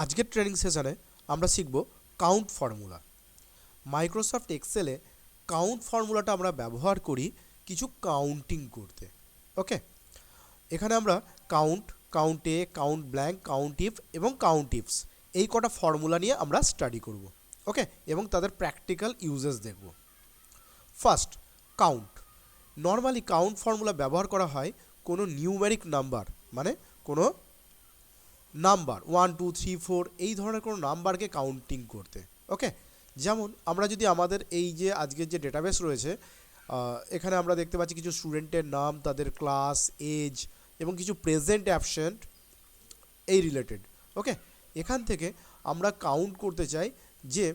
আজকের ট্রেনিং সেশনে আমরা শিখব কাউন্ট ফর্মুলা। মাইক্রোসফট এক্সেলে কাউন্ট ফর্মুলাটা আমরা ব্যবহার করি কিছু কাউন্টিং করতে। ওকে, এখানে আমরা count, count A, count blank, কাউন্টিফ এবং কাউন্টিফস এই কটা ফর্মুলা নিয়ে আমরা স্টাডি করব। ওকে, এবং তাদের প্র্যাকটিক্যাল ইউজেস দেখব। First, count. Normally count formula ব্যবহার করা হয় কোনো নিউমেরিক নাম্বার, মানে কোনো নাম্বার 1 2 3 4 এই ধরনের কোনো নাম্বারকে কাউন্টিং করতে। ওকে, যেমন আমরা যদি আমাদের এই যে আজকের যে ডেটাবেস রয়েছে, এখানে আমরা দেখতে পাচ্ছি কিছু স্টুডেন্টের নাম, তাদের ক্লাস, এজ এবং কিছু প্রেজেন্ট অ্যাবসেন্ট এই রিলেটেড। ওকে, এখান থেকে আমরা কাউন্ট করতে চাই যে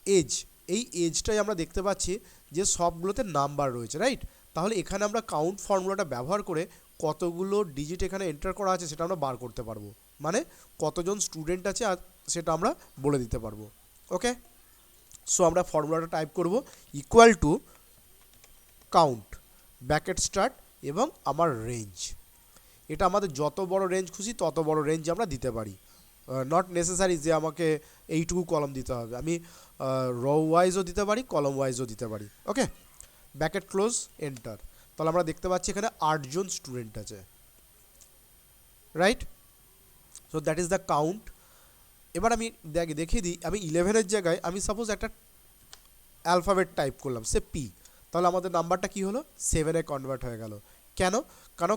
এজ, এই এজটাই আমরা দেখতে পাচ্ছি যে সবগুলোতে নাম্বার রয়েছে, রাইট? তাহলে এখানে আমরা কাউন্ট ফর্মুলাটা ব্যবহার করে কতগুলো ডিজিট এখানে এন্টার করা আছে সেটা আমরা বার করতে পারবো, মানে কতজন স্টুডেন্ট আছে আর সেটা আমরা বলে দিতে পারবো। ওকে, সো আমরা ফর্মুলাটা টাইপ করব equal to count bracket start এবং আমার রেঞ্জ। এটা আমাদের যত বড় রেঞ্জ খুশি তত বড় রেঞ্জ আমরা দিতে পারি, নট নেসেসারি যে আমাকে এইটুকু কলম দিতে হবে, আমি রো ওয়াইজও দিতে পারি, কলম ওয়াইজও দিতে পারি। ওকে, ব্র্যাকেট ক্লোজ, এন্টার। তাহলে আমরা দেখতে পাচ্ছি এখানে 8 জন স্টুডেন্ট আছে, right? So that is the count. এবার আমি দেখিয়ে দিই, আমি 11-এর জায়গায় আমি সাপোজ একটা অ্যালফাবেট টাইপ করলাম, সে পি, তাহলে আমাদের নাম্বারটা কি হলো 7-এ কনভার্ট হয়ে গেল। কেন? কারণ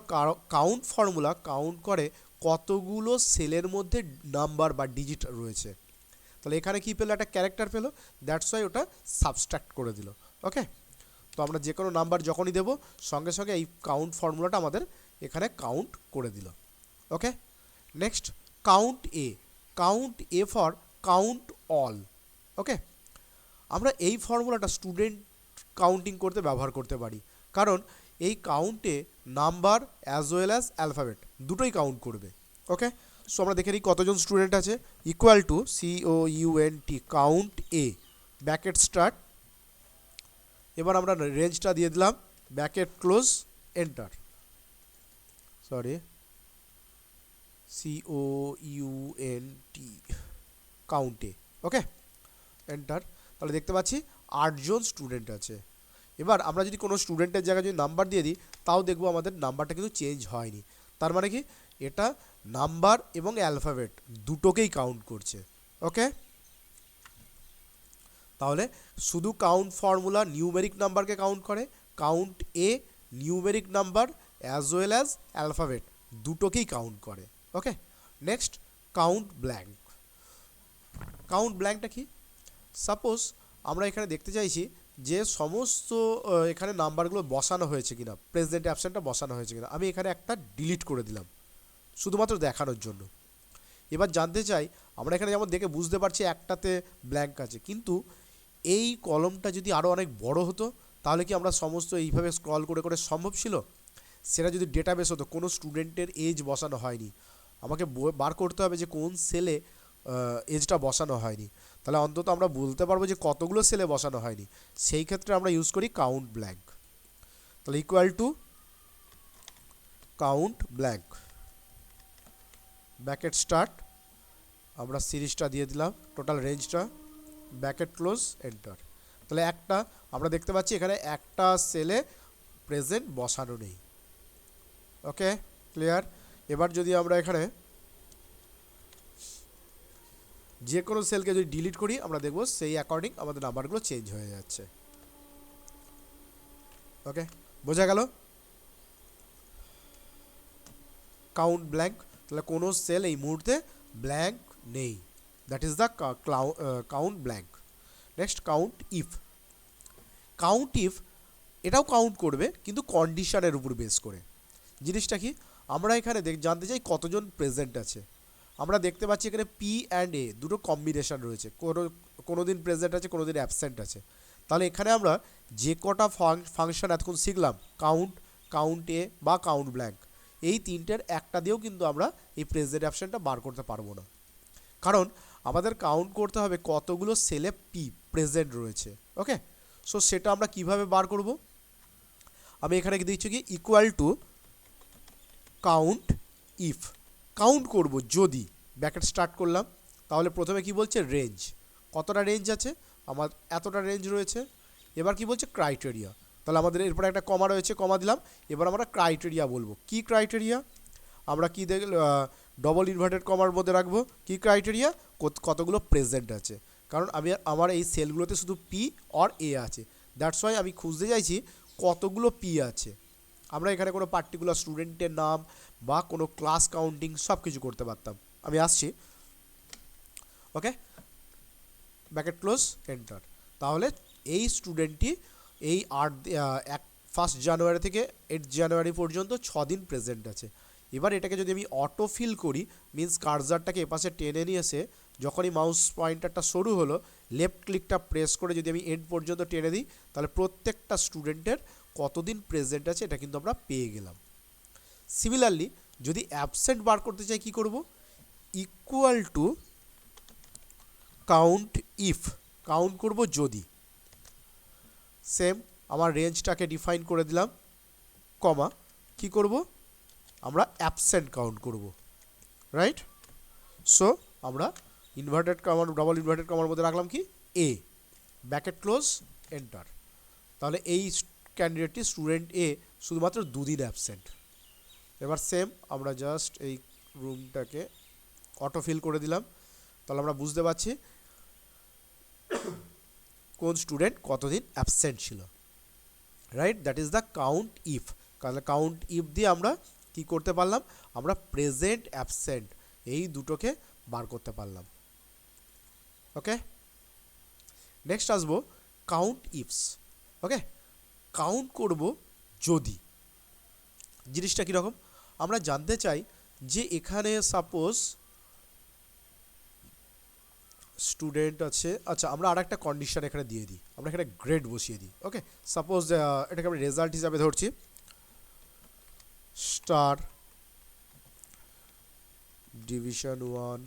কাউন্ট ফর্মুলা কাউন্ট করে কতগুলো সেলের মধ্যে নাম্বার বা ডিজিট রয়েছে। তাহলে এখানে কি পেলো, একটা ক্যারেক্টার পেলো, দ্যাটস ওয়াই ওটা সাবস্ট্রাক্ট করে দিল। ওকে, তো আমরা যে কোনো নাম্বার যখনই দেবো সঙ্গে সঙ্গে এই কাউন্ট ফর্মুলাটা আমাদের এখানে কাউন্ট করে দিল। Okay, next count A. Count A for count all. Okay, আমরা এই ফর্মুলাটা স্টুডেন্ট কাউন্টিং করতে ব্যবহার করতে পারি, কারণ এই কাউন্টে number as well as alphabet দুটোই কাউন্ট করবে। ওকে, সো আমরা দেখে নিই কতজন স্টুডেন্ট আছে। Equal to COUNT count A bracket start, এবার আমরা রেঞ্জটা দিয়ে দিলাম bracket close, enter. Sorry, COUNT কাউন্টে। Okay, enter. তাহলে দেখতে পাচ্ছি 8 জন স্টুডেন্ট আছে। এবার আমরা যদি কোনো স্টুডেন্টের জায়গায় যদি নাম্বার দিয়ে দিই তাও দেখবো আমাদের নাম্বারটা কিন্তু চেঞ্জ হয়নি। তার মানে কি, এটা নাম্বার এবং অ্যালফাবেট দুটোকেই কাউন্ট করছে। ওকে, তাহলে শুধু কাউন্ট ফর্মুলা নিউমেরিক নাম্বারকে কাউন্ট করে, count A numeric number as well as alphabet দুটোকেই কাউন্ট করে। Okay, next count blank. Count ব্ল্যাঙ্কটা কি? সাপোজ আমরা এখানে দেখতে চাইছি যে সমস্ত এখানে নাম্বারগুলো বসানো হয়েছে কিনা, প্রেজেন্ট অ্যাবসেন্টটা বসানো হয়েছে কিনা। আমি এখানে একটা ডিলিট করে দিলাম শুধুমাত্র দেখানোর জন্য। এবার জানতে চাই, আমরা এখানে যেমন দেখে বুঝতে পারছি একটাতে ব্ল্যাঙ্ক আছে, কিন্তু এই কলমটা যদি আরও অনেক বড় হতো তাহলে কি আমরা সমস্ত এইভাবে স্ক্রল করে করে সম্ভব ছিল? সেটা যদি ডেটাবেস হতো, কোনো স্টুডেন্টের এজ বসানো হয়নি, আমাকে বার করতে হবে যে কোন সেলে এজটা বসানো হয়নি, তাহলে অন্তত আমরা বলতে পারবো যে কতগুলো সেলে বসানো হয়নি। সেই ক্ষেত্রে আমরা ইউজ করি কাউন্ট ব্ল্যাঙ্ক। তাহলে equal to count blank bracket start, আমরা সিরিজটা দিয়ে দিলাম, টোটাল রেঞ্জটা, ব্র্যাকেট ক্লোজ, এন্টার। তাহলে একটা আমরা দেখতে পাচ্ছি এখানে একটা সেলে প্রেজেন্ট বসানো নেই। ওকে, ক্লিয়ার? এবার যদি আমরা এখানে যে কোনো সেলকে যদি ডিলিট করি আমরা দেখব সেই অ্যাকর্ডিং আমাদের নাম্বারগুলো চেঞ্জ হয়ে যাচ্ছে। ওকে, বোঝা গেল? কাউন্ট ব্ল্যাঙ্ক, তাহলে কোনো সেল এই মুহূর্তে ব্ল্যাঙ্ক নেই, that is the count blank. Next count if. Count if এটাও কাউন্ট করবে কিন্তু কন্ডিশনের উপর বেস করে। জিনিসটা কি, আমরা এখানে জানতে চাই কতজন প্রেজেন্ট আছে। আমরা দেখতে পাচ্ছি এখানে পি অ্যান্ড এ দুটো কম্বিনেশান রয়েছে, কোনো দিন প্রেজেন্ট আছে, কোনো দিন অ্যাবসেন্ট আছে। তাহলে এখানে আমরা যে কটা ফাংশন এতক্ষণ শিখলাম, কাউন্ট, কাউন্ট এ বা কাউন্ট ব্ল্যাঙ্ক, এই তিনটের একটা দিয়েও কিন্তু আমরা এই প্রেজেন্ট অ্যাবসেন্টটা বার করতে পারবো না, কারণ আমাদের কাউন্ট করতে হবে কতগুলো সেলে পি প্রেজেন্ট রয়েছে। ওকে, সো সেটা আমরা কিভাবে বার করব? আমি এখানে দিচ্ছি কি equal to count if. Count করব যদি ব্র্যাকেট স্টার্ট করলাম, তাহলে প্রথমে কি বলছে রেঞ্জ, কতটা রেঞ্জ আছে, আমার এতটা রেঞ্জ রয়েছে। এবার কি বলছে ক্রাইটেরিয়া, তাহলে আমাদের এরপরে একটা কমা রয়েছে, কমা দিলাম। এবার আমরা ক্রাইটেরিয়া বলবো, কি ক্রাইটেরিয়া, আমরা কি দেখ ডবল ইনভার্টেড কমার মধ্যে রাখবো, কি ক্রাইটেরিয়া, কতগুলো প্রেজেন্ট আছে, কারণ আমার এই সেলগুলোতে শুধু পি অর এ আছে, দ্যাটস ওয়াই আমি খুঁজতে চাইছি কতগুলো পি আছে। আমরা এখানে কোনো পার্টিকুলার স্টুডেন্টের নাম বা কোনো ক্লাস কাউন্টিং সব কিছু করতে পারতাম। আমি আসছি, ওকে, ব্র্যাকেট ক্লোজ, এন্টার। তাহলে এই স্টুডেন্টটি এই 1 জানুয়ারি থেকে 8 জানুয়ারি পর্যন্ত 6 দিন প্রেজেন্ট আছে। এবার এটাকে যদি আমি অটো ফিল করি, মিন্স কার্সারটাকে এপাশে টেনে নিয়ে এসে যখনই মাউস পয়েন্টারটা শুরু হলো লেফট ক্লিকটা প্রেস করে যদি আমি এন্ড পর্যন্ত টেনে দিই, তাহলে প্রত্যেকটা স্টুডেন্টের কতদিন প্রেজেন্ট আছে এটা কিন্তু আমরা পেয়ে গেলাম। সিমিলারলি যদি অ্যাবসেন্ট বার করতে চাই কি করব, equal to count if, count করব যদি, সেম আমার রেঞ্জটাকে ডিফাইন করে দিলাম, কমা, কি করব, আমরা অ্যাবসেন্ট কাউন্ট করব, রাইট। সো আমরা ইনভার্টেড কমার, ডবল ইনভার্টেড কমার মধ্যে রাখলাম কি এ, ব্র্যাকেট ক্লোজ, এন্টার। তাহলে এই ক্যান্ডিডেটটি স্টুডেন্ট এ শুধুমাত্র 2 দিন অ্যাবসেন্ট। এবার সেম আমরা জাস্ট এই রুমটাকে অটো ফিল করে দিলাম, তাহলে আমরা বুঝতে পারছি কোন স্টুডেন্ট কতদিন অ্যাবসেন্ট ছিল, right. That is the count if. তাহলে কাউন্ট ইফ দিয়ে আমরা কি করতে পারলাম, আমরা প্রেজেন্ট অ্যাবসেন্ট এই দুটোকে বার করতে পারলাম, ওকে। নেক্সট আসবো কাউন্ট ইফস, ওকে। কাউন্ট করব যদি, জিনিসটা কীরকম, আমরা জানতে চাই যে এখানে সাপোজ স্টুডেন্ট আছে, আচ্ছা আমরা আর একটা কন্ডিশন এখানে দিয়ে দিই, আমরা এখানে গ্রেড বসিয়ে দিই, ওকে। সাপোজ এটাকে আমি রেজাল্ট হিসাবে ধরছি, স্টার ডিভিশন 1,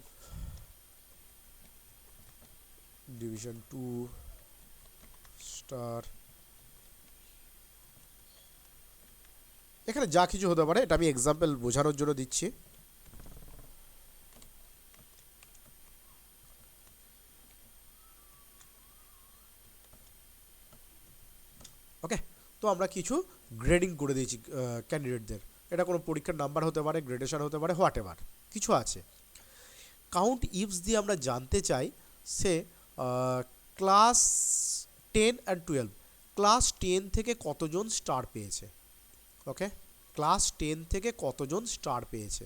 ডিভিশন 2, স্টার, এখানে যা কিছু হতে পারে, এটা আমি এক্সাম্পল বোঝানোর জন্য দিচ্ছি। ওকে, তো আমরা কিছু গ্রেডিং করে দিয়েছি ক্যান্ডিডেটদের, এটা কোনো পরীক্ষার নাম্বার হতে পারে, গ্রেডেশন হতে পারে, হোয়াট এভার কিছু আছে। কাউন্ট ইফস দিয়ে আমরা জানতে চাই সে ক্লাস 10 অ্যান্ড 12, ক্লাস 10 থেকে কতজন স্টার পেয়েছে, ওকে। ক্লাস 10 থেকে কতজন স্টার পেয়েছে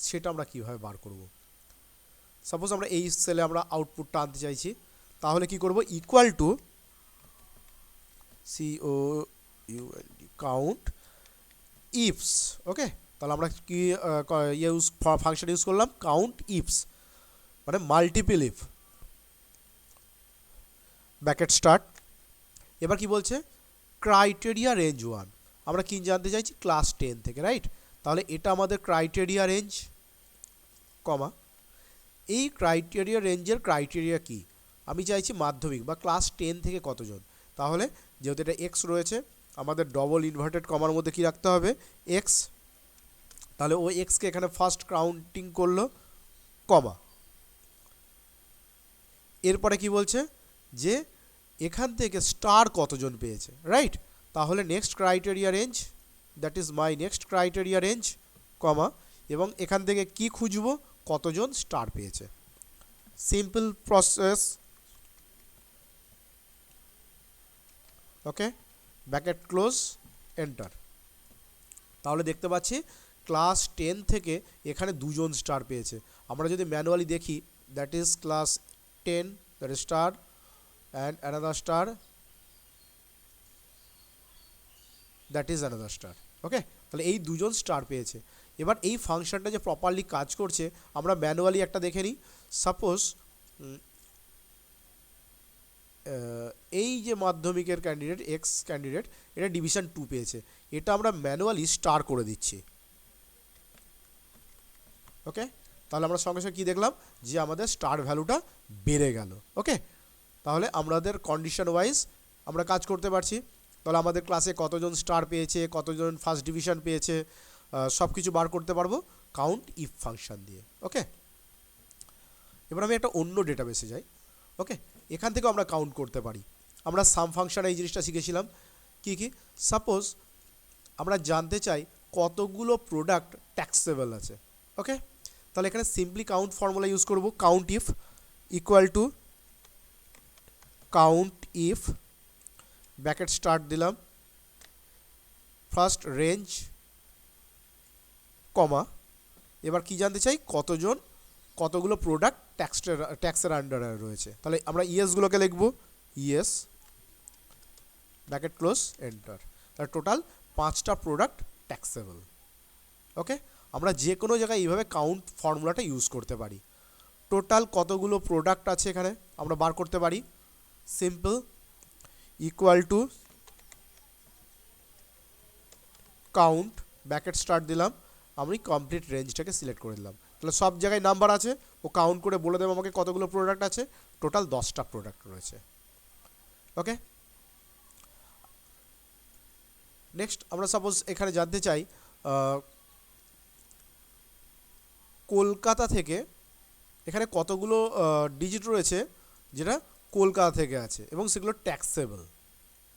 সেটা আমরা কীভাবে বার করব। সাপোজ আমরা এই সেলে আমরা আউটপুটটা আনতে চাইছি, তাহলে কি করব, ইকুয়াল টু কাউন্ট ইফস, ওকে। তাহলে আমরা কি ফাংশন ইউজ করলাম, কাউন্ট ইফস, মানে মাল্টিপল ইফ, ব্র্যাকেট স্টার্ট। এবার কি বলছে, ক্রাইটেরিয়া রেঞ্জ 1, আমরা কি জানতে চাইছি, ক্লাস 10 থেকে, রাইট। তাহলে এটা আমাদের ক্রাইটেরিয়া রেঞ্জ, কমা, এই ক্রাইটেরিয়া রেঞ্জের ক্রাইটেরিয়া কি, আমি চাইছি মাধ্যমিক বা ক্লাস 10 থেকে কতজন। তাহলে যেহেতু এটা এক্স রয়েছে, আমাদের ডবল ইনভার্টেড কমার মধ্যে কি রাখতে হবে, এক্স। তাহলে ও এক্সকে এখানে ফার্স্ট কাউন্টিং করলো, কমা। এরপরে কি বলছে যে এখান থেকে স্টার কতজন পেয়েছে, রাইট। তাহলে next criteria range, that is my next criteria range, comma, এবং এখান থেকে কি খুঁজবো, কতজন স্টার পেয়েছে। Simple process, okay, bracket close, enter. তাহলে দেখতে পাচ্ছি ক্লাস 10 থেকে এখানে 2 জন স্টার পেয়েছে। আমরা যদি ম্যানুয়ালি দেখি, that is class 10, that is star and another star, that is another star, okay. তাহলে এই 2 জন স্টার পেয়েছে। এবার এই ফাংশনটা যে প্রপারলি কাজ করছে আমরা ম্যানুয়ালি একটা দেখে নিই। সাপোজ এই যে মাধ্যমিকের ক্যান্ডিডেট এক্স ক্যান্ডিডেট, এটা ডিভিশন 2 পেয়েছে, এটা আমরা ম্যানুয়ালি স্টার করে দিচ্ছি, ওকে। তাহলে আমরা সঙ্গে সঙ্গে কী দেখলাম যে আমাদের স্টার ভ্যালুটা বেড়ে গেল, ওকে। তাহলে আমাদের কন্ডিশন ওয়াইজ আমরা কাজ করতে পারছি। তাহলে আমাদের ক্লাসে কতজন স্টার পেয়েছে, কতজন ফার্স্ট ডিভিশন পেয়েছে, সব কিছু বার করতে পারবো কাউন্ট ইফ ফাংশন দিয়ে। ওকে, এবার আমি একটা অন্য ডেটাবেসে যাই। ওকে, এখান থেকেও আমরা কাউন্ট করতে পারি। আমরা সাম ফাংশন এই জিনিসটা শিখেছিলাম। কি সাপোজ আমরা জানতে চাই কতগুলো প্রোডাক্ট ট্যাক্সেবল আছে। ওকে, তাহলে এখানে সিম্পলি কাউন্ট ফর্মুলা ইউজ করব। Count if equal to count if bracket start দিলাম, ফার্স্ট রেঞ্জ কমা, এবার কি জানতে চাই কতগুলো প্রোডাক্ট ট্যাক্সের আন্ডারে রয়েছে। তাহলে আমরা ইএসগুলোকে লিখব, ইএস ব্র্যাকেট ক্লোজ এন্টার। তাহলে টোটাল 5টা প্রোডাক্ট ট্যাক্সেবল। ওকে, আমরা যে কোনো জায়গায় এইভাবে কাউন্ট ফর্মুলাটা ইউজ করতে পারি। টোটাল কতগুলো প্রোডাক্ট আছে এখানে আমরা বার করতে পারি। Simple equal to count bracket start দিলাম, আমি কমপ্লিট রেঞ্জটাকে সিলেক্ট করে দিলাম। তাহলে সব জায়গায় নাম্বার আছে, ও কাউন্ট করে বলে দেবে আমাকে কতগুলো প্রোডাক্ট আছে। টোটাল 10টা প্রোডাক্ট রয়েছে। ওকে, নেক্সট আমরা সাপোজ এখানে জানতে চাই কলকাতা থেকে এখানে কতগুলো ডিজিট রয়েছে যেটা কলকাতা থেকে আছে এবং সেগুলো ট্যাক্সেবল।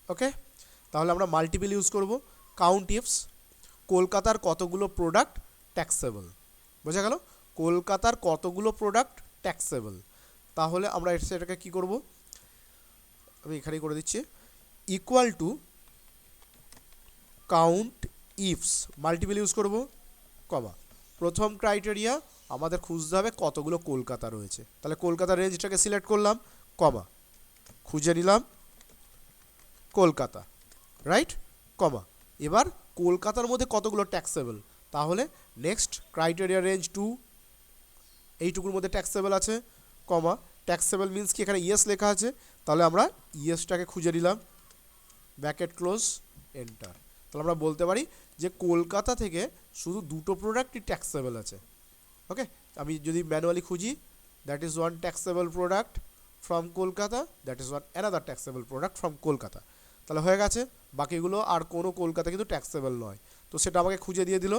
ওকে, তাহলে আমরা মাল্টিপল ইউজ করব। কাউন্টিফস কলকাতার কতগুলো প্রোডাক্ট ট্যাক্সেবল, বোঝা গেল? কলকাতার কতগুলো প্রোডাক্ট ট্যাক্সেবল। তাহলে আমরা সেটাকে কি করব, আমি এখানেই করে দিচ্ছি, equal to count ifs multiple use করব, কমা, প্রথম ক্রাইটেরিয়া আমাদের খুঁজতে হবে কতগুলো কলকাতা রয়েছে। তাহলে কলকাতার রেঞ্জটাকে সিলেক্ট করলাম, কমা, খুঁজে নিলাম কলকাতা, রাইট, কমা, এবার কলকাতার মধ্যে কতগুলো ট্যাক্সেবল। তাহলে নেক্সট ক্রাইটেরিয়া রেঞ্জ 2, এইটুকুর মধ্যে ট্যাক্সেবল আছে, কমা, ট্যাক্সেবল মিন্স কি এখানে ইয়েস লেখা আছে, তাহলে আমরা ইয়েসটাকে খুঁজে নিলাম, ব্র্যাকেট ক্লোজ এন্টার। তাহলে আমরা বলতে পারি যে কলকাতা থেকে শুধু 2টো প্রোডাক্টই ট্যাক্সেবল আছে। ওকে, আমি যদি ম্যানুয়ালি খুঁজি, that is one taxable product from Kolkata, that is one another taxable product from Kolkata. তাহলে হয়ে গেছে, বাকিগুলো আর কোনো কলকাতা কিন্তু ট্যাক্সেবল নয়, তো সেটা আমাকে খুঁজে দিয়ে দিল।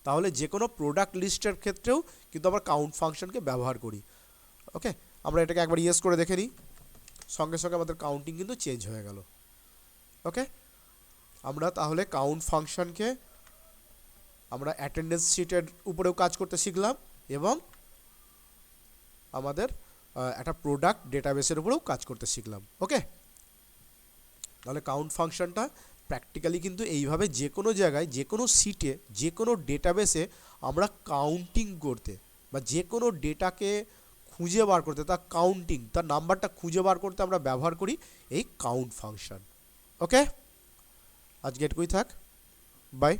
তাহলে যে কোনো প্রোডাক্ট লিস্টের ক্ষেত্রেও কিন্তু আমরা কাউন্ট ফাংশনকে ব্যবহার করি। ওকে, আমরা এটাকে একবার ইয়েস করে দেখে নিই, সঙ্গে সঙ্গে আমাদের কাউন্টিং কিন্তু চেঞ্জ হয়ে গেল। ওকে, আমরা তাহলে কাউন্ট ফাংশনকে আমরা অ্যাটেন্ডেন্স শিটের উপরেও কাজ করতে শিখলাম এবং আমাদের একটা প্রোডাক্ট ডেটাবেসের উপরেও কাজ করতে শিখলাম। ওকে, তাহলে কাউন্ট ফাংশনটা প্র্যাকটিক্যালি কিন্তু এইভাবে যে কোনো জায়গায়, যে কোনো সিটে, যে কোনো ডেটাবেসে আমরা কাউন্টিং করতে বা যে কোনো ডেটাকে খুঁজে বার করতে, তার কাউন্টিং, তার নাম্বারটা খুঁজে বার করতে আমরা ব্যবহার করি এই কাউন্ট ফাংশন। ওকে, আজকে এটুকুই থাক, বাই।